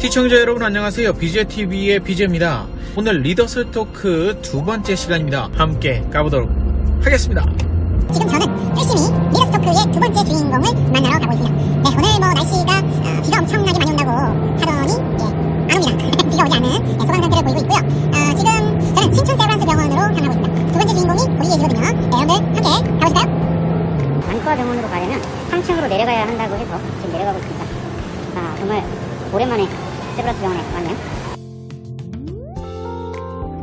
시청자 여러분 안녕하세요. BJTV의 BJ입니다. 오늘 리더스 토크 두 번째 시간입니다. 함께 가보도록 하겠습니다. 지금 저는 열심히 리더스 토크의 두 번째 주인공을 만나러 가고 있습니다. 네, 오늘 날씨가 비가 엄청나게 많이 온다고 하더니 안 옵니다. 비가 오지 않은 소강 상태를 보이고 있고요. 지금 저는 신촌 세브란스 병원으로 향하고 있습니다. 두 번째 주인공이 우리 얘기거든요. 네, 여러분들 함께 가보실까요? 안과 병원으로 가려면 3층으로 내려가야 한다고 해서 지금 내려가고 있습니다. 정말 오랜만에 세브란스 병원에 왔네요.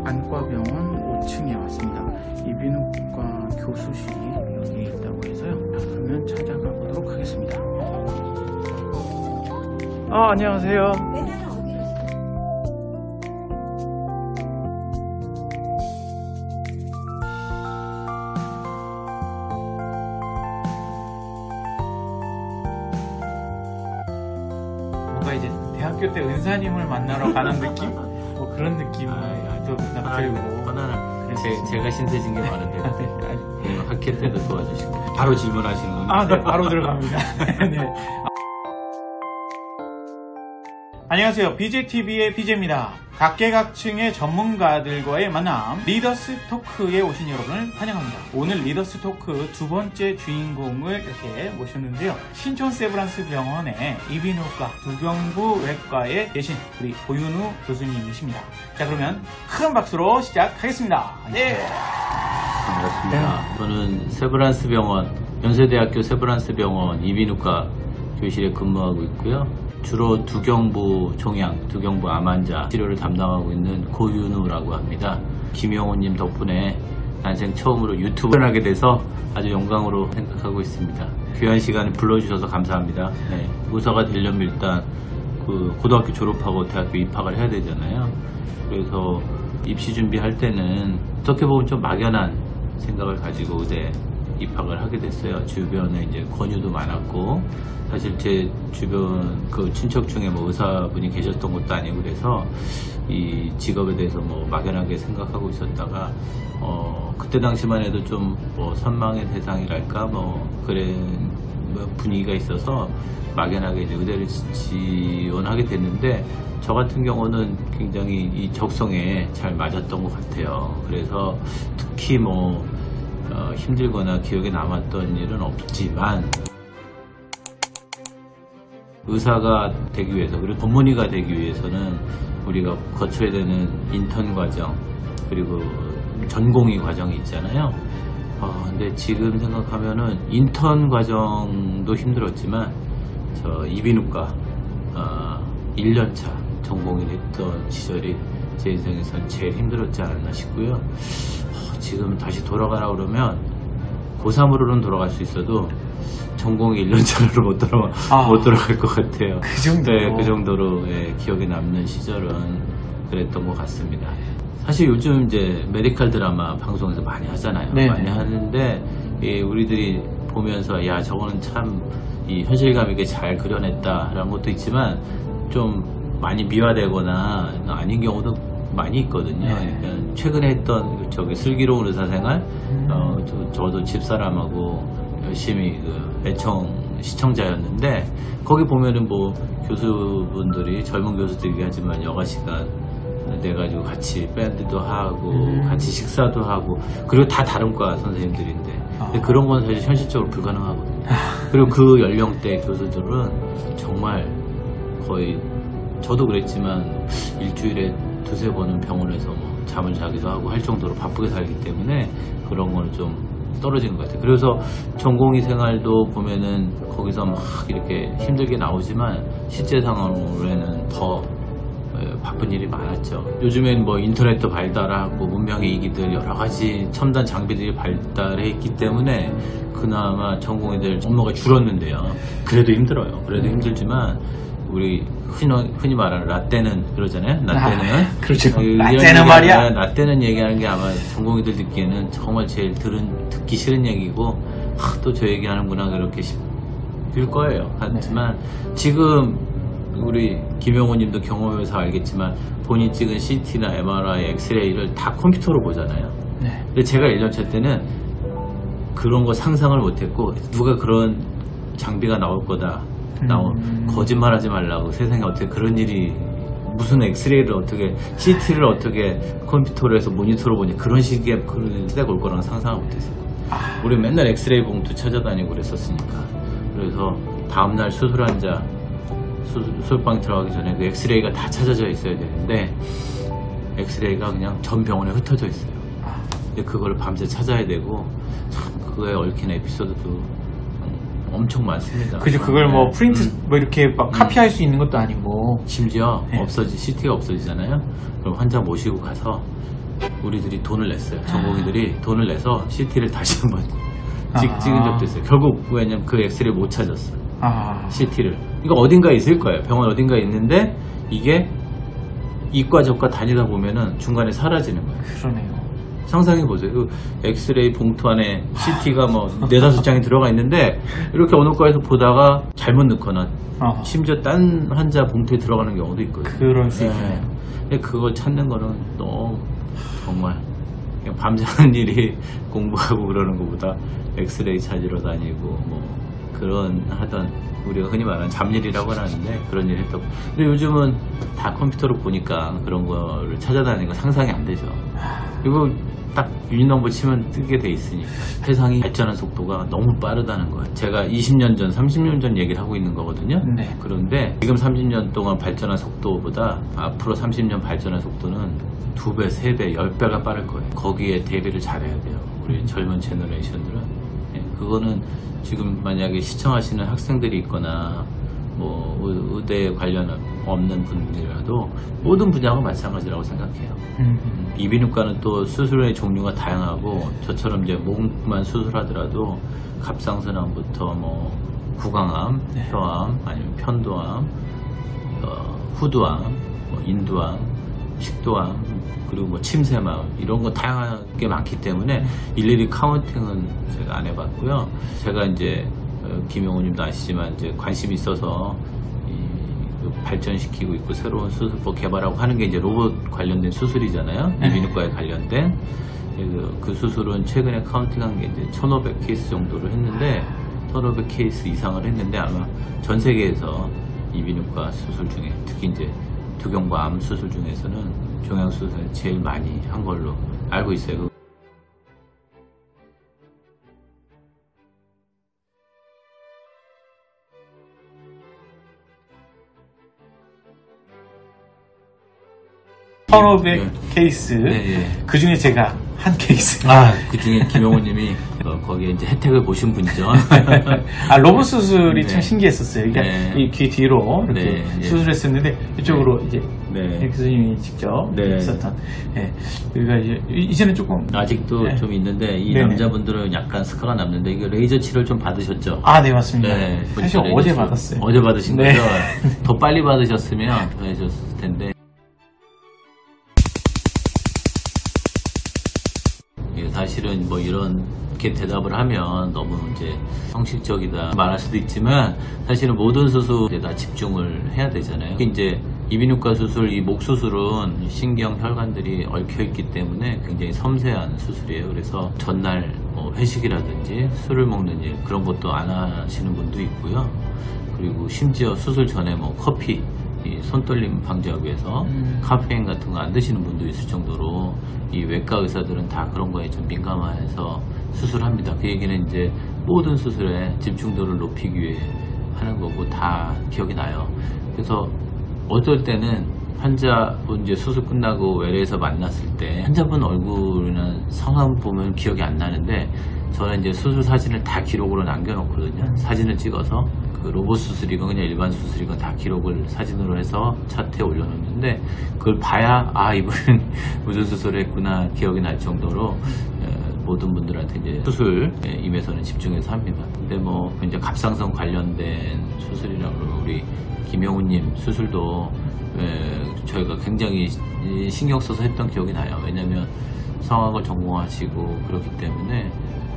안과병원 5층에 왔습니다. 이비인후과 교수실이 여기 있다고 해서요. 그러면 찾아가 보도록 하겠습니다. 안녕하세요. 뭔가 이제 대학교 때 은사님을 만나러 가는 느낌? 뭐 그런 느낌이 또 들고 편안한. 제가 신세진 게 많은데 학회 때도 도와주시고 바로 질문하시는 네, 바로 들어갑니다. 네. 안녕하세요. BJTV의 BJ입니다. 각계각층의 전문가들과의 만남 리더스 토크에 오신 여러분을 환영합니다. 오늘 리더스 토크 두 번째 주인공을 이렇게 모셨는데요. 신촌 세브란스 병원의 이비인후과 두경부 외과에 계신 우리 고윤우 교수님이십니다. 자, 그러면 큰 박수로 시작하겠습니다. 네. 반갑습니다. 저는 세브란스 병원, 연세대학교 세브란스 병원 이비인후과 교실에 근무하고 있고요. 주로 두경부 종양, 두경부 암 환자 치료를 담당하고 있는 고윤우라고 합니다. 김영호님 덕분에 난생 처음으로 유튜브를 하게 돼서 아주 영광으로 생각하고 있습니다. 귀한 시간을 불러주셔서 감사합니다. 네, 의사가 되려면 일단 고등학교 졸업하고 대학교 입학을 해야 되잖아요. 그래서 입시 준비할 때는 어떻게 보면 좀 막연한 생각을 가지고 의대 입학을 하게 됐어요. 주변에 이제 권유도 많았고, 사실 제 주변 친척 중에 의사분이 계셨던 것도 아니고 그래서 이 직업에 대해서 막연하게 생각하고 있었다가 그때 당시만 해도 좀 선망의 대상이랄까 그런 분위기가 있어서 막연하게 이제 의대를 지원하게 됐는데, 저 같은 경우는 굉장히 이 적성에 잘 맞았던 것 같아요. 그래서 특히 힘들거나 기억에 남았던 일은 없지만, 의사가 되기 위해서 그리고 전문의가 되기 위해서는 우리가 거쳐야 되는 인턴 과정 그리고 전공의 과정이 있잖아요. 근데 지금 생각하면은 인턴 과정도 힘들었지만 저 이비인후과 1년차 전공의 했던 시절이 제 인생에서는 제일 힘들었지 않았나 싶고요. 지금 다시 돌아가라 그러면 고3으로는 돌아갈 수 있어도 전공이 1년차로 못 돌아갈 것 같아요. 그 정도로? 네, 그 정도로 기억에 남는 시절은 그랬던 것 같습니다. 사실 요즘 이제 메디컬 드라마 방송에서 많이 하잖아요. 네네. 많이 하는데 우리들이 보면서 야, 저거는 참 이 현실감 있게 잘 그려냈다라는 것도 있지만 좀 많이 미화되거나 아닌 경우도 많이 있거든요. 네. 최근에 했던 슬기로운 의사생활, 저도 집사람하고 열심히 애청 시청자였는데, 거기 보면은 교수분들이 젊은 교수들이긴 하지만 여가 시간 내가지고 같이 밴드도 하고 같이 식사도 하고, 그리고 다 다른 과 선생님들인데 근데 그런 건 사실 현실적으로 불가능하거든요. 그리고 그 연령대 교수들은 정말 거의, 저도 그랬지만 일주일에 두세 번은 병원에서 잠을 자기도 하고 할 정도로 바쁘게 살기 때문에 그런 거는 좀 떨어지는 것 같아요. 그래서 전공의 생활도 보면은 거기서 막 이렇게 힘들게 나오지만 실제 상황으로는 더 바쁜 일이 많았죠. 요즘엔 인터넷도 발달하고 문명의 이기들 여러 가지 첨단 장비들이 발달해 있기 때문에 그나마 전공의들 업무가 줄었는데요. 그래도 힘들어요. 그래도 힘들지만 우리 흔히 말하는 라떼는 그러잖아요. 라떼는 그렇죠. 라떼는 말이야. 라떼는 얘기하는 게 아마 전공의들 듣기에는 정말 제일 듣기 싫은 얘기고, 또 저 얘기하는구나 그렇게 싶을 거예요. 하지만 지금 우리 김영호님도 경험해서 알겠지만 본인 찍은 CT나 MRI, 엑스레이를 다 컴퓨터로 보잖아요. 네. 근데 제가 1년차 때는 그런 거 상상을 못했고, 누가 그런 장비가 나올 거다. 거짓말하지 말라고, 세상에 어떻게 그런 일이 무슨 엑스레이를 어떻게 CT를 어떻게 컴퓨터로 해서 모니터로 보니 그런 식의 그런 시대가 올 거라는 상상을 못했어요. 우리 맨날 엑스레이 봉투 찾아다니고 그랬었으니까. 그래서 다음날 수술 환자 수술방 들어가기 전에 그 엑스레이가 다 찾아져 있어야 되는데 엑스레이가 그냥 전 병원에 흩어져 있어요. 근데 그걸 밤새 찾아야 되고 참 그거에 얽힌 에피소드도 엄청 많습니다. 그죠. 그걸 뭐 프린트 뭐 이렇게 막 카피할 수 있는 것도 아니고. 심지어 네. CT가 없어지잖아요. 그럼 환자 모시고 가서 우리들이 돈을 냈어요. 전공의들이 돈을 내서 CT를 다시 한번 찍은 적도 있어요. 결국 왜냐면 그 엑스레이 못 찾았어요. CT를. 이거 어딘가에 있을 거예요. 병원 어딘가에 있는데 이게 이과 저과 다니다 보면은 중간에 사라지는 거예요. 그러네요. 상상해보세요. 그 엑스레이 봉투 안에 CT가 뭐 4-5장이 들어가 있는데 이렇게 어느 과에서 보다가 잘못 넣거나 심지어 딴 환자 봉투에 들어가는 경우도 있거든요. 그럴 수 있네요. 근데 그걸 찾는 거는 너무 정말 그냥 밤새 하는 일이 공부하고 그러는 것보다 엑스레이 찾으러 다니고 뭐 그런 하던 우리가 흔히 말하는 잡일이라고 하는데 그런 일 했다고. 근데 요즘은 다 컴퓨터로 보니까 그런 거를 찾아다니는 거 상상이 안 되죠. 그리고 딱 유닛넘버 치면 뜨게 돼 있으니까 세상이 발전한 속도가 너무 빠르다는 거예요. 제가 20년 전, 30년 전 얘기를 하고 있는 거거든요. 네. 그런데 지금 30년 동안 발전한 속도보다 앞으로 30년 발전한 속도는 2배, 3배, 10배가 빠를 거예요. 거기에 대비를 잘해야 돼요. 우리 젊은 제너레이션들은. 네, 그거는 지금 만약에 시청하시는 학생들이 있거나 뭐 의대에 관련 없는 분들이라도 모든 분야가 마찬가지라고 생각해요. 이비인후과는 또 수술의 종류가 다양하고 저처럼 이제 목만 수술하더라도 갑상선암부터 뭐 구강암, 혀암, 아니면 편도암, 후두암, 뭐 인두암, 식도암, 그리고 뭐 침샘암 이런 거 다양하게 많기 때문에 일일이 카운팅은 제가 안 해봤고요. 제가 이제 김용호님도 아시지만 이제 관심이 있어서 발전시키고 있고 새로운 수술법 개발하고 하는 게 이제 로봇 관련된 수술이잖아요. 이비인후과에 관련된 그 수술은 최근에 카운팅한 게 이제 1,500 케이스 정도를 했는데 1,500 케이스 이상을 했는데 아마 전 세계에서 이비인후과 수술 중에 특히 이제 두경부 암 수술 중에서는 종양 수술을 제일 많이 한 걸로 알고 있어요. 네. 케이스. 네. 그 중에 제가 한 케이스. 그 중에 김용호님이 거기에 이제 혜택을 보신 분이죠. 로봇 수술이 네. 참 신기했었어요. 그러니까 네. 이 귀 뒤로 이렇게 네. 수술했었는데 이쪽으로 이제 네. 교수님이 직접 네. 했었던. 우리가 이제는 조금 아직도 네. 좀 있는데 이 네네. 남자분들은 약간 스카가 남는데 이거 레이저 치료를 좀 받으셨죠? 네, 맞습니다. 네, 사실 레이저 어제 치료. 받았어요. 어제 받으신 네. 거죠? 더 빨리 받으셨으면 더 해줬을 텐데. 사실은 뭐 이렇게 대답을 하면 너무 이제 형식적이다 말할 수도 있지만 사실은 모든 수술에 다 집중을 해야 되잖아요. 특히 이제 이비인후과 수술, 이 목 수술은 신경 혈관들이 얽혀 있기 때문에 굉장히 섬세한 수술이에요. 그래서 전날 뭐 회식이라든지 술을 먹는 일 그런 것도 안 하시는 분도 있고요. 그리고 심지어 수술 전에 뭐 커피, 이 손떨림 방지하기 위해서 카페인 같은 거 안 드시는 분도 있을 정도로 이 외과 의사들은 다 그런 거에 좀 민감해서 수술합니다. 그 얘기는 이제 모든 수술에 집중도를 높이기 위해 하는 거고 다 기억이 나요. 그래서 어떨 때는 환자분 이제 수술 끝나고 외래에서 만났을 때 환자분 얼굴이나 성함 보면 기억이 안 나는데 저는 이제 수술 사진을 다 기록으로 남겨놓거든요. 사진을 찍어서 그 로봇 수술이건 그냥 일반 수술이건 다 기록을 사진으로 해서 차트에 올려놓는데 그걸 봐야 이분은 무슨 수술을 했구나 기억이 날 정도로 모든 분들한테 이제 수술 임에서는 집중해서 합니다. 근데 뭐 이제 갑상선 관련된 수술이라고 우리 김영우님 수술도 저희가 굉장히 신경 써서 했던 기억이 나요. 왜냐면 성악을 전공하시고 그렇기 때문에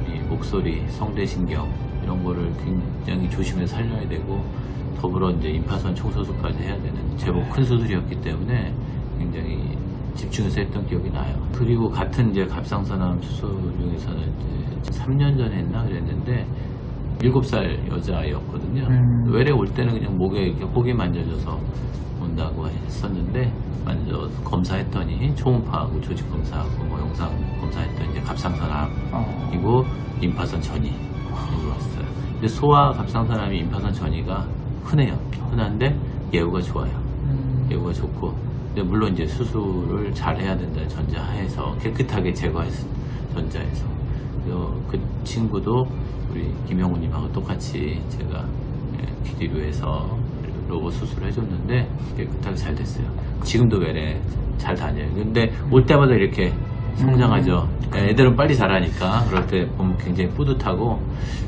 이 목소리, 성대신경 이런 거를 굉장히 조심해서 살려야 되고 더불어 이제 임파선 총수술까지 해야 되는 제법 큰 수술이었기 때문에 굉장히 집중해서 했던 기억이 나요. 그리고 같은 이제 갑상선암 수술 중에서는 이제 3년 전에 했나 그랬는데 7살 여자아이였거든요. 외래 올 때는 그냥 목에 이렇게 혹이 만져져서 온다고 했었는데, 검사했더니 초음파하고 조직 검사하고 뭐 영상 검사했더니 이제 갑상선암이고 임파선 전이로 왔어요. 근데 소아 갑상선암이 임파선 전이가 흔해요. 흔한데 예후가 좋아요. 예후가 좋고, 근데 물론 이제 수술을 잘 해야 된다는 전제하에서 깨끗하게 제거해서 전자에서 그 친구도 우리 김영우님하고 똑같이 제가 귀뒤로해서 로봇 수술을 해줬는데 깨끗하게 잘 됐어요. 지금도 외래 잘 다녀요. 근데 올 때마다 이렇게 성장하죠. 애들은 빨리 자라니까 그럴 때 보면 굉장히 뿌듯하고,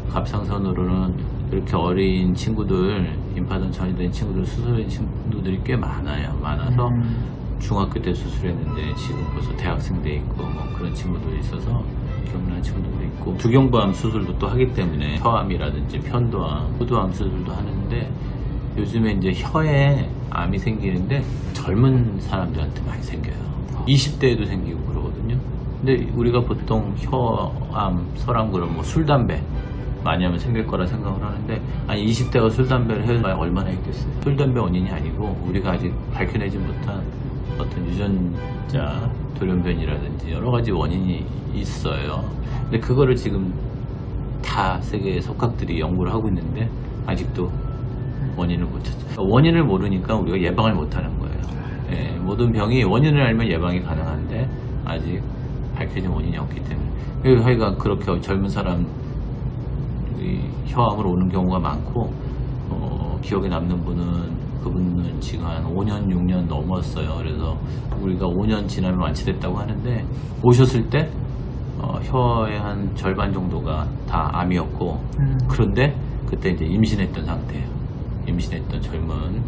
갑상선으로는 이렇게 어린 친구들, 임파선 전이 된 친구들, 수술된 친구들이 꽤 많아서 중학교 때 수술했는데 지금 벌써 대학생 돼 있고 뭐 그런 친구들이 있어서 기억나는 친구들도 있고, 두경부암 수술도 또 하기 때문에 혀암이라든지 편도암, 후두암 수술도 하는데, 요즘에 이제 혀에 암이 생기는데 젊은 사람들한테 많이 생겨요. 20대에도 생기고 그러거든요. 근데 우리가 보통 혀암, 설암 그러면 뭐 술, 담배 많이 하면 생길 거라 생각을 하는데, 아니 20대가 술, 담배를 해봐야 얼마나 있겠어요. 술, 담배 원인이 아니고 우리가 아직 밝혀내지 못한 어떤 유전자, 돌연변이라든지 여러 가지 원인이 있어요. 근데 그거를 지금 다 세계의 석학들이 연구를 하고 있는데 아직도 원인을 못 찾죠. 원인을 모르니까 우리가 예방을 못하는 거예요. 예, 모든 병이 원인을 알면 예방이 가능한데 아직 밝혀진 원인이 없기 때문에. 하여간 그렇게 젊은 사람 혀암으로 오는 경우가 많고, 기억에 남는 그분은 지금 한 5년, 6년 넘었어요. 그래서 우리가 5년 지나면 완치됐다고 하는데, 오셨을 때 혀의 한 절반 정도가 다 암이었고, 그런데 그때 이제 임신했던 상태예요. 임신했던 젊은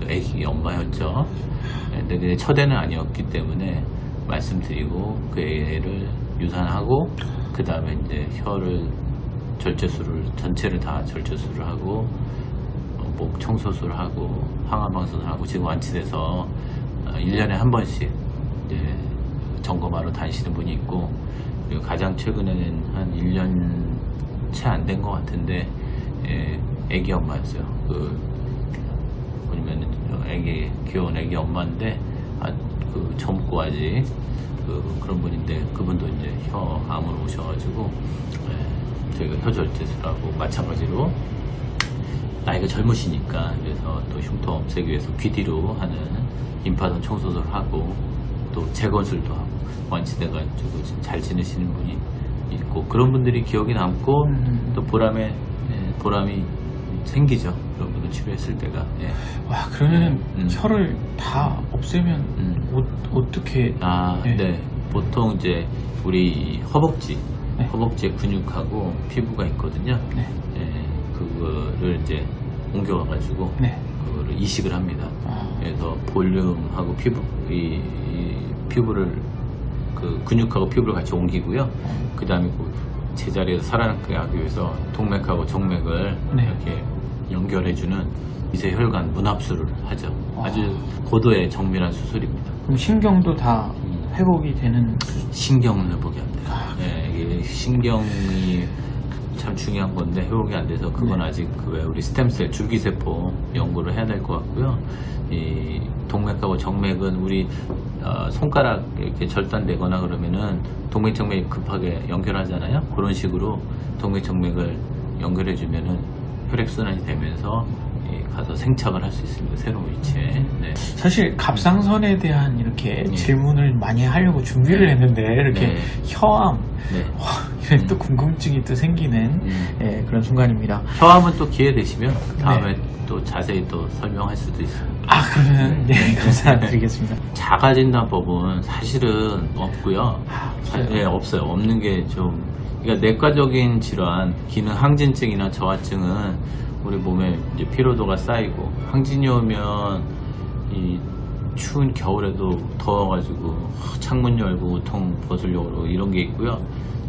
애기 엄마였죠. 근데 첫애는 아니었기 때문에 말씀드리고 그 애를 유산하고, 그 다음에 이제 혀를 전체를 다 절제술을 하고, 목 청소술을 하고, 항암방사선을 하고, 지금 완치돼서 1년에 한 번씩 이제 점검하러 다니시는 분이 있고, 그리고 가장 최근에는 한 1년 채 안 된 것 같은데 애기 엄마였어요. 뭐냐면 귀여운 애기 엄마인데 젊고 아직 그런 분인데, 그분도 이제 혀암으로 오셔가지고 저희가 혀절제술하고 마찬가지로 나이가 젊으시니까, 그래서 또 흉터 없애기 위해서 귀 뒤로 하는 임파선 청소를 하고 또 재건술도 하고 완치돼가지고 지금 잘 지내시는 분이 있고, 그런 분들이 기억이 남고 또 보람이 생기죠. 그런 분들 치료했을 때가. 예. 와, 그러면은 혀를 다 없애면 어떻게? 예. 네. 보통 이제 우리 허벅지에 근육하고 피부가 있거든요. 네. 예, 그거를 이제 옮겨와가지고 그거를 이식을 합니다. 그래서 볼륨하고 피부를 근육하고 피부를 같이 옮기고요. 그 다음에 제자리에서 살아남게 하기 위해서 동맥하고 정맥을 이렇게 연결해주는 미세혈관 문합수를 하죠. 아주 고도의 정밀한 수술입니다. 그럼 신경도 다 회복이 되는? 신경은 회복이 안 돼요. 이게 신경이 참 중요한 건데 회복이 안 돼서 그건 아직 우리 스템셀 줄기세포 연구를 해야 될 것 같고요. 이 동맥하고 정맥은 우리 손가락 이렇게 절단되거나 그러면은 동맥 정맥이 급하게 연결하잖아요. 그런 식으로 동맥 정맥을 연결해주면은 혈액순환이 되면서 가서 생착을 할 수 있습니다. 새로운 위치에. 네. 사실 갑상선에 대한 이렇게 질문을 많이 하려고 준비를 했는데 이렇게 혀암, 또 궁금증이 또 생기는 그런 순간입니다. 혀암은 또 기회 되시면 다음에 또 자세히 또 설명할 수도 있어요. 그러면 감사드리겠습니다. 자가진단법은 사실은 없고요. 없어요. 없는 게 좀, 그러니까 내과적인 질환, 기능 항진증이나 저하증은 우리 몸에 이제 피로도가 쌓이고, 항진이 오면 이 추운 겨울에도 더워가지고 창문 열고 우통 벗으려고 이런 게 있고요.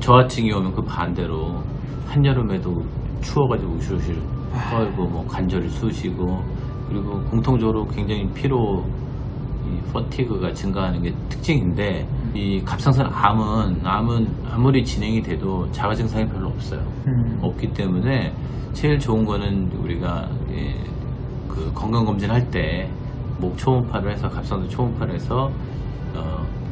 저하증이 오면 그 반대로 한여름에도 추워가지고 우실우실 떨고 뭐 관절을 쑤시고, 그리고 공통적으로 굉장히 피로, 이 퍼티그가 증가하는 게 특징인데, 이 갑상선 암은 아무리 진행이 돼도 자가 증상이 별로 없어요. 없기 때문에 제일 좋은 거는 우리가 그 건강검진 할 때 목 초음파를 해서 갑상선 초음파를 해서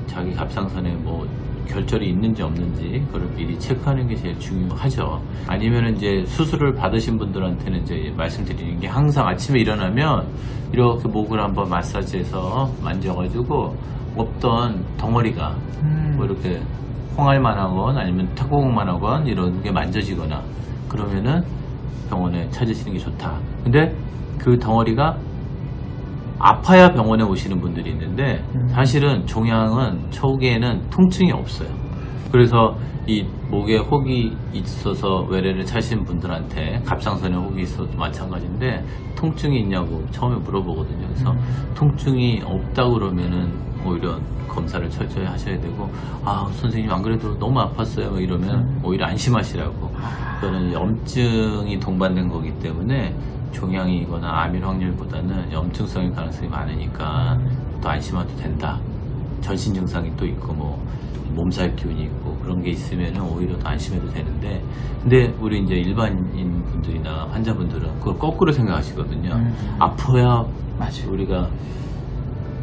자기 갑상선에 뭐 결절이 있는지 없는지 그걸 미리 체크하는 게 제일 중요하죠. 아니면 이제 수술을 받으신 분들한테는 이제 말씀드리는 게 항상 아침에 일어나면 이렇게 목을 한번 마사지해서 만져가지고 없던 덩어리가 뭐 이렇게 홍알만 하건 아니면 탁구공만 하건 이런 게 만져지거나 그러면은 병원에 찾으시는 게 좋다. 근데 그 덩어리가 아파야 병원에 오시는 분들이 있는데 사실은 종양은 초기에는 통증이 없어요. 그래서 이 목에 혹이 있어서 외래를 차시는 분들한테 갑상선에 혹이 있어도 마찬가지인데 통증이 있냐고 처음에 물어보거든요. 그래서 통증이 없다 그러면은 오히려 검사를 철저히 하셔야 되고 선생님 안 그래도 너무 아팠어요 이러면 오히려 안심하시라고. 그거는 염증이 동반된 거기 때문에 종양이거나 암일 확률보다는 염증성일 가능성이 많으니까 또 안심해도 된다. 전신 증상이 또 있고 뭐 몸살 기운이 있고 그런 게 있으면 오히려 더 안심해도 되는데 근데 우리 이제 일반인 분들이나 환자분들은 그걸 거꾸로 생각하시거든요. 아파야 우리가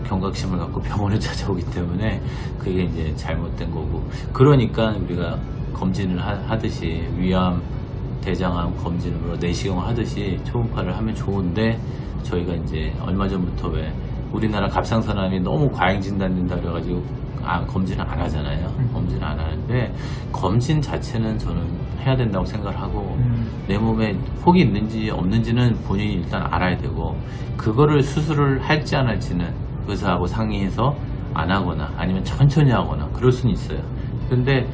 경각심을 갖고 병원을 찾아오기 때문에 그게 이제 잘못된 거고 그러니까 우리가 검진을 하듯이 위암 대장암 검진으로 내시경을 하듯이 초음파를 하면 좋은데 저희가 이제 얼마 전부터 왜 우리나라 갑상선암이 너무 과잉 진단된다 그래가지고 검진을 안 하잖아요. 검진을 안 하는데 검진 자체는 저는 해야 된다고 생각을 하고 내 몸에 혹이 있는지 없는지는 본인이 일단 알아야 되고 그거를 수술을 할지 안 할지는 의사하고 상의해서 안 하거나 아니면 천천히 하거나 그럴 수는 있어요. 근데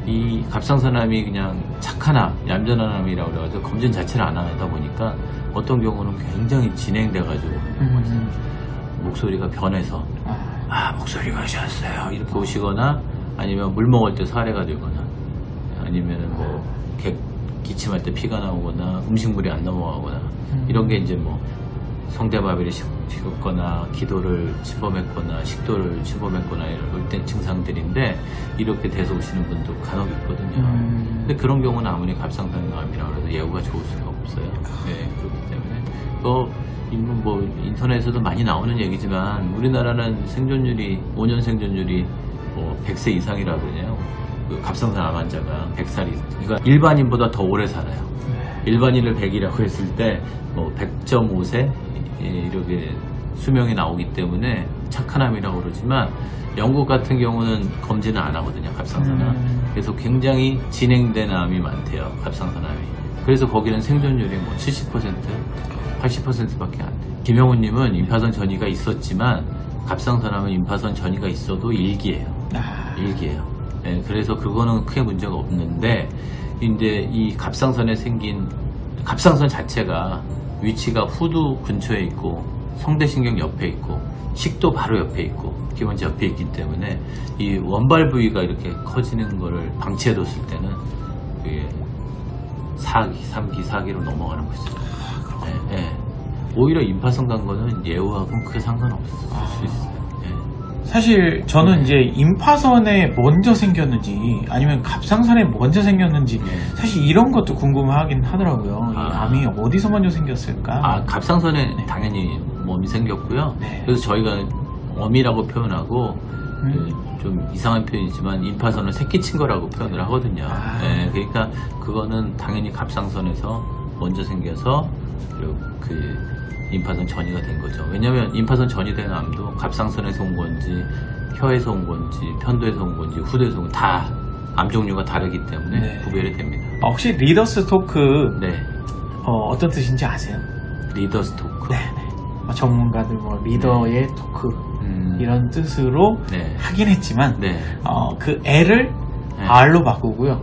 이 갑상선암이 그냥 착한 암, 얌전한 암이라고 그래가지고 검진 자체를 안 하다 보니까 어떤 경우는 굉장히 진행돼가지고 목소리가 변해서 목소리가 좋았어요 이렇게 오시거나 아니면 물 먹을 때 사례가 되거나 아니면 뭐 기침할 때 피가 나오거나 음식물이 안 넘어가거나 이런 게 이제 뭐 성대마비를 식었거나 기도를 침범했거나 식도를 침범했거나 이럴 때 증상들인데 이렇게 돼서 오시는 분도 간혹 있거든요. 근데 그런 경우는 아무리 갑상선암이라고 해도 예후가 좋을 수가 없어요. 네, 그렇기 때문에 뭐 인터넷에서도 많이 나오는 얘기지만 우리나라는 생존율이 5년 생존율이 뭐 100세 이상이라거든요. 그 갑상선암 환자가 100살이 그러니까 일반인보다 더 오래 살아요. 일반인을 100이라고 했을 때 뭐 100.5세 이렇게 수명이 나오기 때문에 착한 암이라고 그러지만 영국 같은 경우는 검진을 안 하거든요. 갑상선암. 그래서 굉장히 진행된 암이 많대요. 갑상선암이. 그래서 거기는 생존율이 뭐 70%, 80%밖에 안 돼요. 김영훈님은 임파선 전이가 있었지만 갑상선암은 임파선 전이가 있어도 일기예요. 일기예요. 네, 그래서 그거는 크게 문제가 없는데 이제 이 갑상선에 생긴 갑상선 자체가 위치가 후두 근처에 있고 성대신경 옆에 있고 식도 바로 옆에 있고 기관지 옆에 있기 때문에 이 원발 부위가 이렇게 커지는 거를 방치해뒀을 때는 그게 3기, 4기로 넘어가는 거죠. 네, 네. 오히려 임파선 간 거는 예후하고는 크게 상관없을 수 있어요. 사실 저는 이제 임파선에 먼저 생겼는지 아니면 갑상선에 먼저 생겼는지 사실 이런 것도 궁금하긴 하더라고요. 이 암이 어디서 먼저 생겼을까? 갑상선에 당연히 몸이 생겼고요. 그래서 저희가 엄이라고 표현하고 좀 이상한 표현이지만 임파선을 새끼친 거라고 표현을 하거든요. 네, 그러니까 그거는 당연히 갑상선에서 먼저 생겨서 그 임파선 전이가 된 거죠. 왜냐하면 임파선 전이 된 암도 갑상선에서 온 건지 혀에서 온 건지 편도에서 온 건지 후두에서 온 건지 다 암 종류가 다르기 때문에 구별이 됩니다. 혹시 리더스 토크 네. 어떤 뜻인지 아세요? 리더스 토크? 네네. 전문가들 뭐 리더의 토크 이런 뜻으로 하긴 했지만 그 L을 R로 바꾸고요.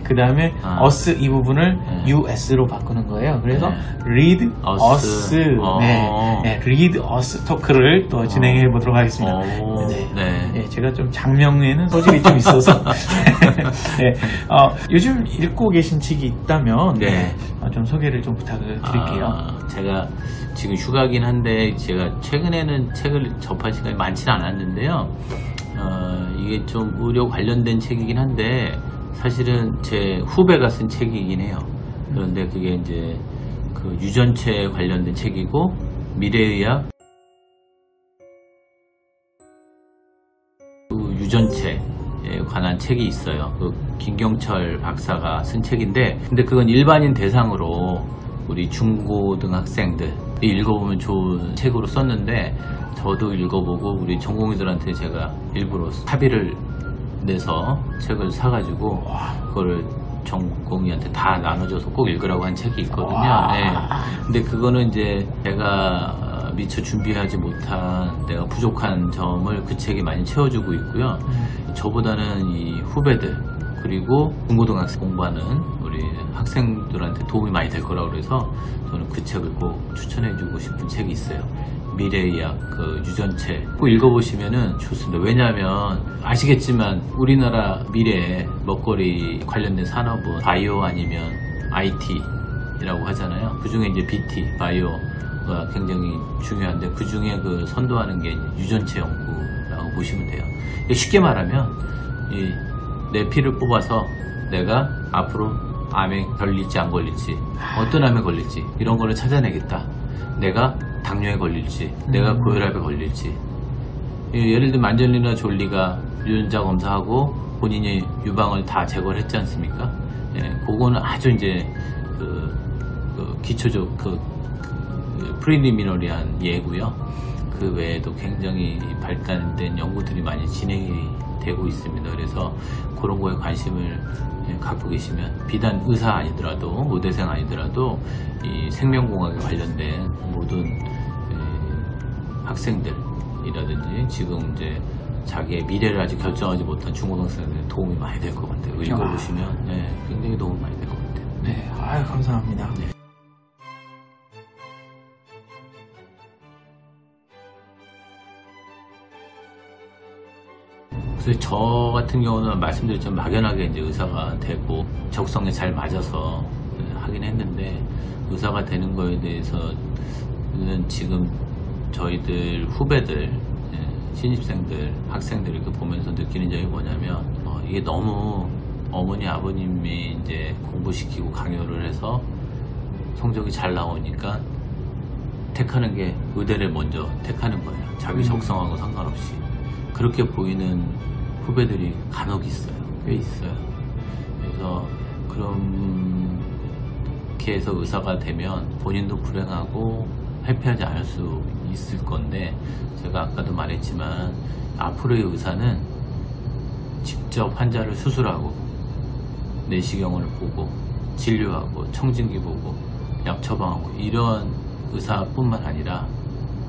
그 다음에 us 이 부분을 us로 바꾸는 거예요. 그래서 read us, read us 토크를 또 진행해 보도록 하겠습니다. 제가 좀 장명에는 소질이 좀 있어서 네, 요즘 읽고 계신 책이 있다면 네. 좀 소개를 좀 부탁을 드릴게요. 제가 지금 휴가긴 한데 제가 최근에는 책을 접할 시간이 많지는 않았는데요. 이게 좀 의료 관련된 책이긴 한데 사실은 제 후배가 쓴 책이긴 해요. 그런데 그게 이제 그 유전체 관련된 책이고 미래의학 그 유전체에 관한 책이 있어요. 그 김경철 박사가 쓴 책인데 근데 그건 일반인 대상으로 우리 중고등학생들이 읽어보면 좋은 책으로 썼는데 저도 읽어보고 우리 전공의들한테 제가 일부러 사비를 내서 책을 사가지고 그거를 전공의한테 다 나눠줘서 꼭 읽으라고 한 책이 있거든요. 네. 근데 그거는 이제 제가 미처 준비하지 못한 내가 부족한 점을 그 책이 많이 채워주고 있고요. 저보다는 이 후배들 그리고 중고등학생 공부하는 우리 학생들한테 도움이 많이 될 거라고 그래서 저는 그 책을 꼭 추천해주고 싶은 책이 있어요. 미래의학 그 유전체 꼭 읽어보시면은 좋습니다. 왜냐하면 아시겠지만 우리나라 미래의 먹거리 관련된 산업은 바이오 아니면 IT라고 하잖아요. 그 중에 이제 BT 바이오가 굉장히 중요한데 그 중에 그 선도하는 게 유전체 연구라고 보시면 돼요. 쉽게 말하면 내 피를 뽑아서 내가 앞으로 암에 걸릴지 안 걸릴지 어떤 암에 걸릴지 이런 거를 찾아내겠다. 내가 당뇨에 걸릴지 내가 고혈압에 걸릴지 예를 들면 안젤리나 졸리가 유전자 검사하고 본인이 유방을 다 제거를 했지 않습니까? 예, 그거는 아주 이제 그 기초적 프리리미너리한 예고요. 그 외에도 굉장히 발달된 연구들이 많이 진행이 되고 있습니다. 그래서 그런 거에 관심을 갖고 계시면 비단 의사 아니더라도 의대생 아니더라도 이 생명공학에 관련된 모든 학생들이라든지 지금 이제 자기의 미래를 아직 결정하지 못한 중고등학생들에 도움이 많이 될 것 같아요. 읽어보시면 굉장히 도움이 많이 될 것 같아요. 네, 아유 감사합니다. 네. 그래서 저 같은 경우는 말씀드렸지만 막연하게 이제 의사가 되고 적성에 잘 맞아서 하긴 했는데 의사가 되는 거에 대해서는 지금 저희들 후배들, 신입생들, 학생들 이렇게 보면서 느끼는 점이 뭐냐면 이게 너무 어머니 아버님이 이제 공부시키고 강요를 해서 성적이 잘 나오니까 택하는 게 의대를 먼저 택하는 거예요. 자기 적성하고 상관없이. 그렇게 보이는 후배들이 간혹 있어요. 꽤 있어요. 그래서 그렇게 해서 의사가 되면 본인도 불행하고 회피하지 않을 수 있을 건데 제가 아까도 말했지만 앞으로의 의사는 직접 환자를 수술하고 내시경을 보고 진료하고 청진기 보고 약 처방하고 이런 의사뿐만 아니라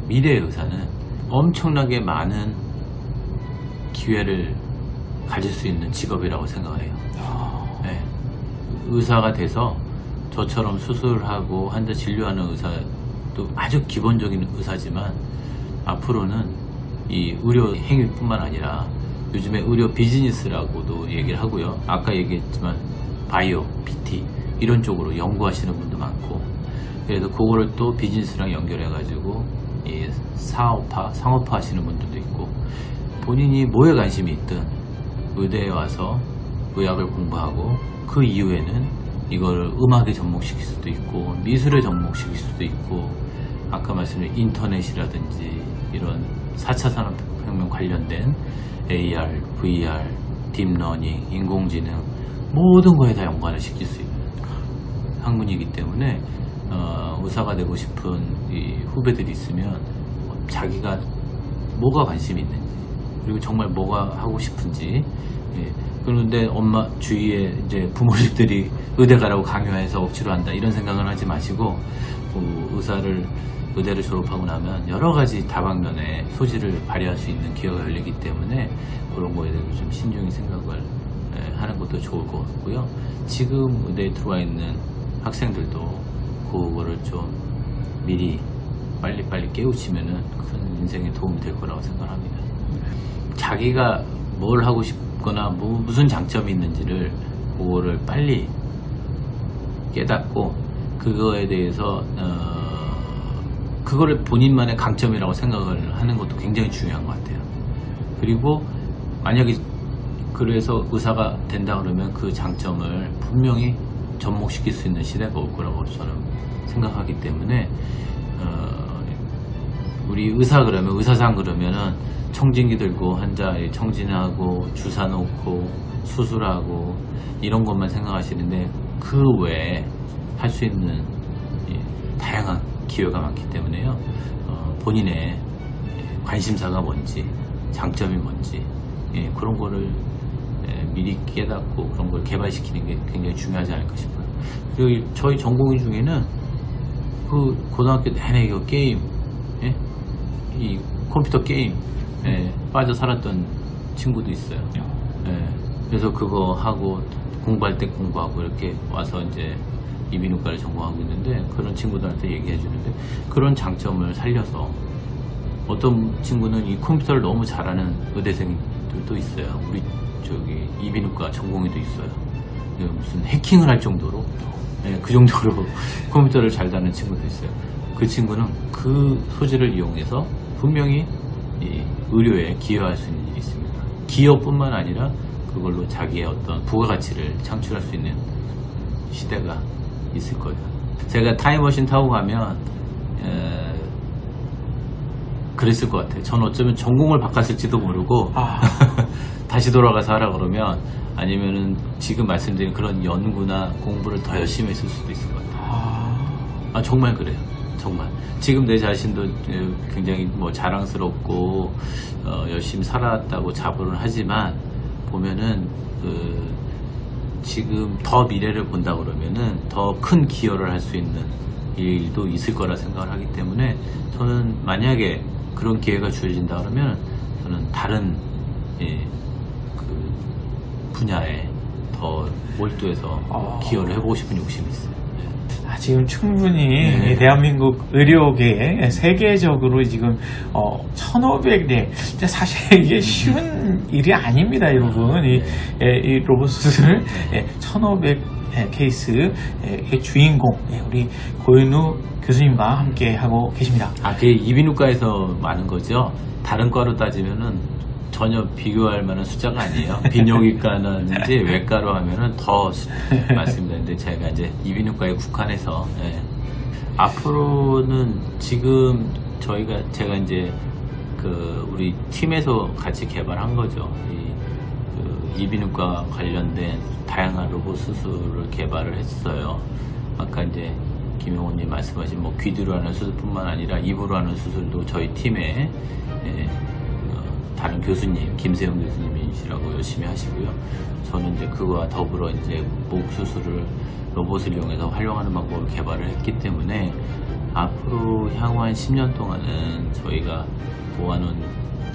미래의 의사는 엄청나게 많은 기회를 가질 수 있는 직업이라고 생각해요. 네. 의사가 돼서 저처럼 수술하고 환자 진료하는 의사도 아주 기본적인 의사지만 앞으로는 이 의료 행위뿐만 아니라 요즘에 의료 비즈니스라고도 얘기를 하고요. 아까 얘기했지만 바이오, BT 이런 쪽으로 연구하시는 분도 많고 그래서 그거를 또 비즈니스랑 연결해 가지고 이 상업화 하시는 분들도 있고 본인이 뭐에 관심이 있든 의대에 와서 의학을 공부하고 그 이후에는 이걸 음악에 접목시킬 수도 있고 미술에 접목시킬 수도 있고 아까 말씀드린 인터넷이라든지 이런 4차 산업혁명 관련된 AR, VR, 딥러닝, 인공지능 모든 거에 다 연관을 시킬 수 있는 학문이기 때문에 의사가 되고 싶은 이 후배들이 있으면 자기가 뭐가 관심이 있는지 그리고 정말 뭐가 하고 싶은지 그런데 엄마 주위에 이제 부모님들이 의대 가라고 강요해서 억지로 한다 이런 생각은 하지 마시고 의대를 졸업하고 나면 여러 가지 다방면의 소질을 발휘할 수 있는 기회가 열리기 때문에 그런 거에 대해서 좀 신중히 생각을 하는 것도 좋을 것 같고요. 지금 의대에 들어와 있는 학생들도 그거를 좀 미리 빨리빨리 깨우치면은 큰 인생에 도움이 될 거라고 생각합니다. 자기가 뭘 하고 싶거나 무슨 장점이 있는지를 그거를 빨리 깨닫고 그거에 대해서 그거를 본인만의 강점이라고 생각을 하는 것도 굉장히 중요한 것 같아요. 그리고 만약에 그래서 의사가 된다 그러면 그 장점을 분명히 접목시킬 수 있는 시대가 올 거라고 저는 생각하기 때문에 우리 의사상 그러면은 청진기 들고 환자에 청진하고 주사 놓고 수술하고 이런 것만 생각하시는데 그 외에 할 수 있는 다양한 기회가 많기 때문에요. 본인의 관심사가 뭔지 장점이 뭔지 그런 거를 미리 깨닫고 그런 걸 개발시키는 게 굉장히 중요하지 않을까 싶어요. 그리고 저희 전공의 중에는 그 고등학교 내내 이거 게임, 이 컴퓨터 게임 빠져 살았던 친구도 있어요. 그래서 그거 하고 공부할 때 공부하고 이렇게 와서 이제 이비인후과를 전공하고 있는데 그런 친구들한테 얘기해 주는데 그런 장점을 살려서 어떤 친구는 이 컴퓨터를 너무 잘하는 의대생들도 있어요. 우리 저기 이비인후과 전공의도 있어요. 무슨 해킹을 할 정도로 그 정도로 컴퓨터를 잘 다루는 친구도 있어요. 그 친구는 그 소질을 이용해서 분명히 이 의료에 기여할 수 있는 일이 있습니다. 기여뿐만 아니라 그걸로 자기의 어떤 부가가치를 창출할 수 있는 시대가 있을 거예요. 제가 타임머신 타고 가면 그랬을 것 같아요. 전 어쩌면 전공을 바꿨을지도 모르고 다시 돌아가서 하라 그러면 아니면은 지금 말씀드린 그런 연구나 공부를 더 열심히 했을 수도 있을 것 같아요. 정말 그래요. 정말 지금 내 자신도 굉장히 뭐 자랑스럽고 열심히 살았다고 자부를 하지만 보면은 지금 더 미래를 본다 그러면은 더 큰 기여를 할 수 있는 일도 있을 거라 생각을 하기 때문에 저는 만약에 그런 기회가 주어진다 그러면 저는 다른 그 분야에 더 몰두해서 기여를 해보고 싶은 욕심이 있어요. 지금 충분히 대한민국 의료계에 세계적으로 지금 1,500대 사실 이게 쉬운 일이 아닙니다, 여러분. 이 로봇 수술 1,500 케이스의 주인공 우리 고윤우 교수님과 함께 하고 계십니다. 그게 이비인후과에서 많은 거죠. 다른 과로 따지면은 전혀 비교할 만한 숫자가 아니에요. 비뇨기과는지 외과로 하면은 더 많습니다. 근데 제가 이제 이비인후과에 국한해서 앞으로는 지금 제가 이제 우리 팀에서 같이 개발한 거죠. 이비인후과 관련된 다양한 로봇 수술을 개발을 했어요. 아까 이제 김용호님 말씀하신 뭐 귀두로 하는 수술뿐만 아니라 입으로 하는 수술도 저희 팀에 다른 교수님, 김세영 교수님이시라고 열심히 하시고요. 저는 이제 그거와 더불어 이제 목 수술을 로봇을 이용해서 활용하는 방법을 개발을 했기 때문에 앞으로 향후 한 10년 동안은 저희가 모아놓은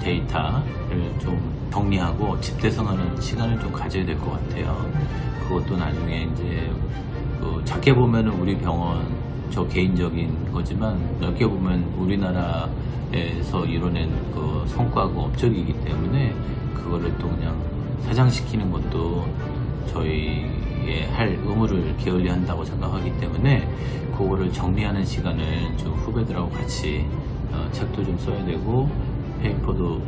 데이터를 좀 정리하고 집대성하는 시간을 좀 가져야 될 것 같아요. 그것도 나중에 이제 작게 보면은 우리 병원 저 개인적인 거지만 넓게 보면 우리나라에서 이뤄낸 그 성과고 업적이기 때문에 그거를 또 그냥 사장시키는 것도 저희의 할 의무를 게을리한다고 생각하기 때문에 그거를 정리하는 시간을 좀 후배들하고 같이 책도 좀 써야 되고 페이퍼도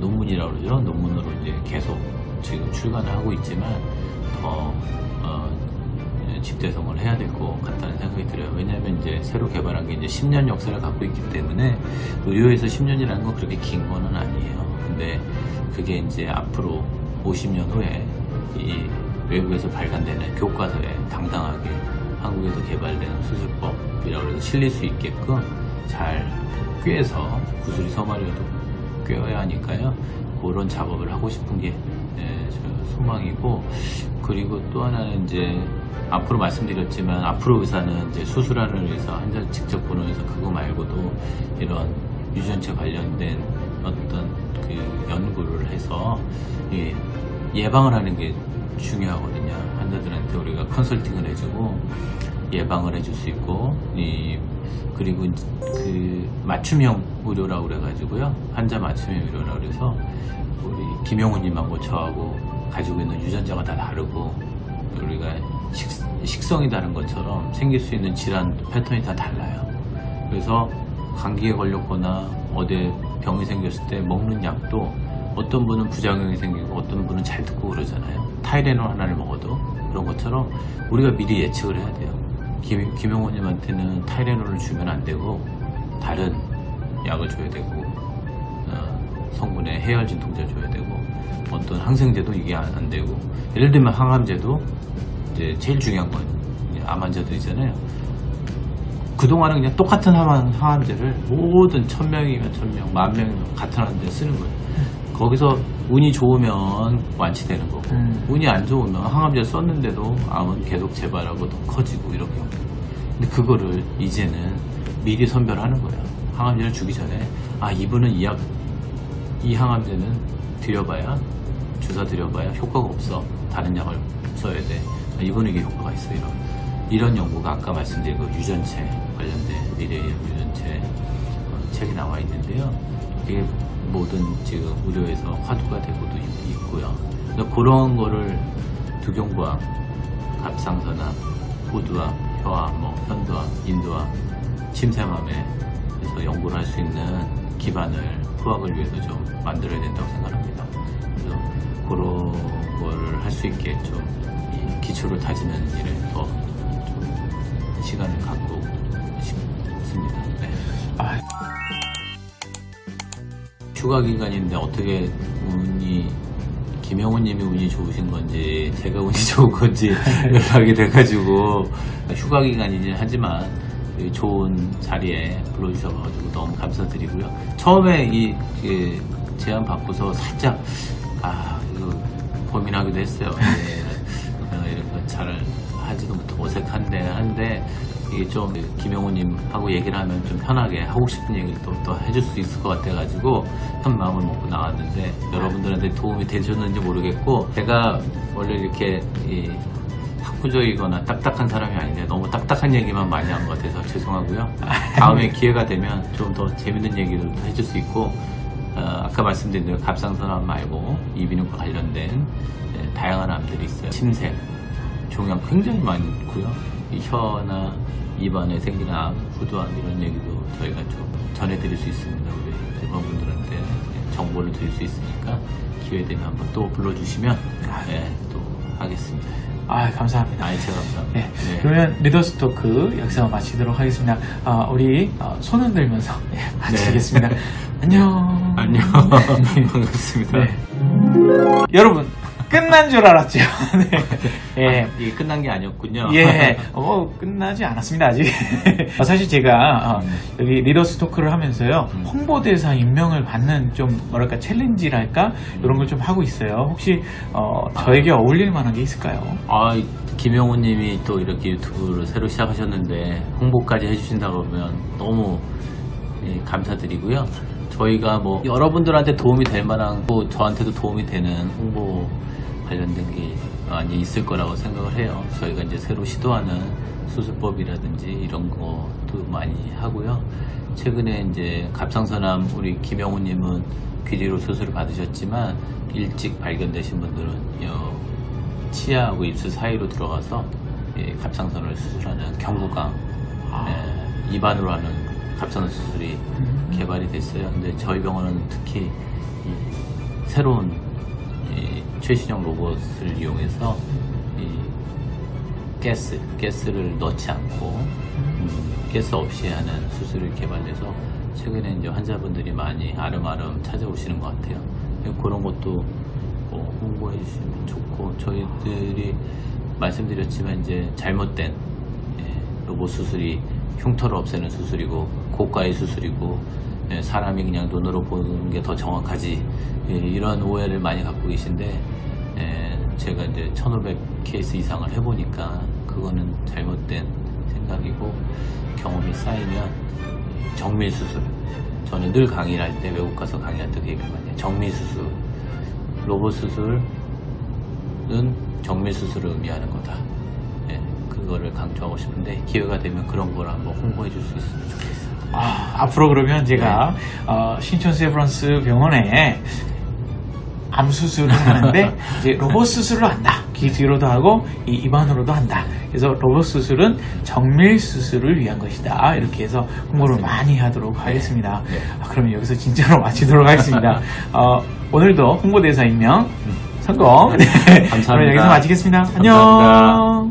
논문이라고 그러죠. 논문으로 이제 계속 지금 출간을 하고 있지만 더 집대성을 해야 될 것 같다는 생각이 들어요. 왜냐하면 이제 새로 개발한 게 이제 10년 역사를 갖고 있기 때문에 의료에서 10년이라는 건 그렇게 긴 거는 아니에요. 근데 그게 이제 앞으로 50년 후에 이 외국에서 발간되는 교과서에 당당하게 한국에서 개발된 수술법이라고 해서 실릴 수 있게끔 잘 꿰서 구슬이 서마려도 꿰어야 하니까요. 그런 작업을 하고 싶은 게 소망이고, 그리고 또 하나는 이제 앞으로 말씀드렸지만 앞으로 의사는 이제 수술하는 의사, 환자 직접 보는 의사 그거 말고도 이런 유전체 관련된 어떤 그 연구를 해서 예방을 하는 게 중요하거든요. 환자들한테 우리가 컨설팅을 해주고 예방을 해줄 수 있고, 그리고 그 그 맞춤형 의료라고 그래가지고요. 환자 맞춤형 의료라고 그래서 우리 김영훈님하고 저하고 가지고 있는 유전자가 다 다르고 우리가 식성이 다른 것처럼 생길 수 있는 질환 패턴이 다 달라요. 그래서 감기에 걸렸거나 어디 병이 생겼을 때 먹는 약도 어떤 분은 부작용이 생기고 어떤 분은 잘 듣고 그러잖아요. 타이레놀 하나를 먹어도 그런 것처럼 우리가 미리 예측을 해야 돼요. 김영호님한테는 타이레놀을 주면 안 되고 다른 약을 줘야 되고 성분의 해열 진통제 줘야 되고 어떤 항생제도 이게 안 되고 예를 들면 항암제도 이제 제일 중요한 건 암 환자들이잖아요. 그동안은 그냥 똑같은 항암제를 모든 1000명이면 1000명, 10,000명이면 같은 항암제 쓰는 거예요. 거기서 운이 좋으면 완치되는 거고 운이 안 좋으면 항암제를 썼는데도 암은 계속 재발하고 더 커지고 이렇게 합니다. 근데 그거를 이제는 미리 선별하는 거예요. 항암제를 주기 전에 이분은 이 항암제는 드려봐야 주사 드려봐야 효과가 없어. 다른 약을 써야 돼. 이거는 이게 효과가 있어. 이런 연구가 아까 말씀드린 그 유전체 관련된 미래의 유전체 책이 나와 있는데요. 이게 모든 지금 의료에서 화두가 되고도 있고요. 그런 거를 두경부암, 갑상선암, 호두암, 혀암, 현두암, 인두암, 침샘암에 그래서 연구를 할 수 있는 기반을 후학을 위해서 좀 만들어야 된다고 생각합니다. 그래서 그런 거를 할 수 있게 좀 이 기초를 다지는 일에 더 좀 시간을 갖고 싶습니다. 네. 휴가 기간인데 어떻게 김영훈님이 운이 좋으신 건지 제가 운이 좋은 건지 연락이 돼가지고 휴가 기간이긴 하지만 좋은 자리에 불러주셔가지고 너무 감사드리고요. 처음에 이 제안 받고서 살짝 이거 고민하기도 했어요. 이런 거 잘 하지도 못하고 어색한데 하는데 이게 좀 김영훈님하고 얘기를 하면 좀 편하게 하고 싶은 얘기를 또 해줄 수 있을 것 같아가지고 한 마음을 먹고 나왔는데 여러분들한테 도움이 되셨는지 모르겠고 제가 원래 이렇게 학구적이거나 딱딱한 사람이 아닌데 너무 딱딱한 얘기만 많이 한 것 같아서 죄송하고요. 다음에 기회가 되면 좀 더 재밌는 얘기를 해줄 수 있고 아까 말씀드린 대로 갑상선암 말고 이비인후과 관련된 다양한 암들이 있어요. 침샘, 종양 굉장히 많고요. 이 혀나 입안에 생기는 암, 후두암 이런 얘기도 저희가 좀 전해드릴 수 있습니다. 우리 대방분들한테 정보를 드릴 수 있으니까 기회 되면 한번 또 불러주시면 또 하겠습니다. 감사합니다. 제가 감사합니다. 네. 그러면 리더스 토크 여기서 마치도록 하겠습니다. 우리 손 흔들면서 마치겠습니다. 안녕. 안녕. 반갑습니다. 여러분 끝난 줄 알았죠. 이게 끝난 게 아니었군요. 끝나지 않았습니다 아직. 사실 제가 여기 리더스 토크를 하면서요 홍보대사 임명을 받는 좀 뭐랄까 챌린지랄까 이런 걸 좀 하고 있어요. 혹시 저에게 어울릴 만한 게 있을까요? 김영훈님이 또 이렇게 유튜브를 새로 시작하셨는데 홍보까지 해주신다고 하면 너무 감사드리고요. 저희가 여러분들한테 도움이 될 만한 저한테도 도움이 되는 홍보 관련된 게 많이 있을 거라고 생각을 해요. 저희가 이제 새로 시도하는 수술법이라든지 이런 것도 많이 하고요. 최근에 이제 갑상선암 우리 김영훈님은 귀리로 수술을 받으셨지만 일찍 발견되신 분들은 치아하고 입술 사이로 들어가서 갑상선을 수술하는 경구강 입안으로 하는 갑상선 수술이 개발이 됐어요. 근데 저희 병원은 특히 새로운 최신형 로봇을 이용해서 가스를 넣지 않고 가스 없이 하는 수술을 개발해서 최근에 이제 환자분들이 많이 아름아름 찾아오시는 것 같아요. 그런 것도 홍보해 주시면 좋고 저희들이 말씀드렸지만 이제 잘못된 로봇 수술이 흉터를 없애는 수술이고 고가의 수술이고 사람이 그냥 눈으로 보는 게 더 정확하지 이런 오해를 많이 갖고 계신데 제가 이제 1500 케이스 이상을 해보니까 그거는 잘못된 생각이고 경험이 쌓이면 정밀수술 저는 늘 강의를 할 때 외국 가서 강의할 때 얘기를 많이 해요. 정밀수술 로봇 수술은 정밀수술을 의미하는 거다. 그거를 강조하고 싶은데 기회가 되면 그런 걸 한번 홍보해 줄 수 있으면 좋겠습니다. 앞으로 그러면 제가 신촌 세브란스 병원에 암 수술을 하는데 이제 로봇 수술로 한다. 귀 뒤로도 하고 입안으로도 한다. 그래서 로봇 수술은 정밀 수술을 위한 것이다. 이렇게 해서 홍보를 많이 하도록 하겠습니다. 그러면 여기서 진짜로 마치도록 하겠습니다. 오늘도 홍보대사 임명 성공. 감사합니다. 여기서 마치겠습니다. 감사합니다. 안녕.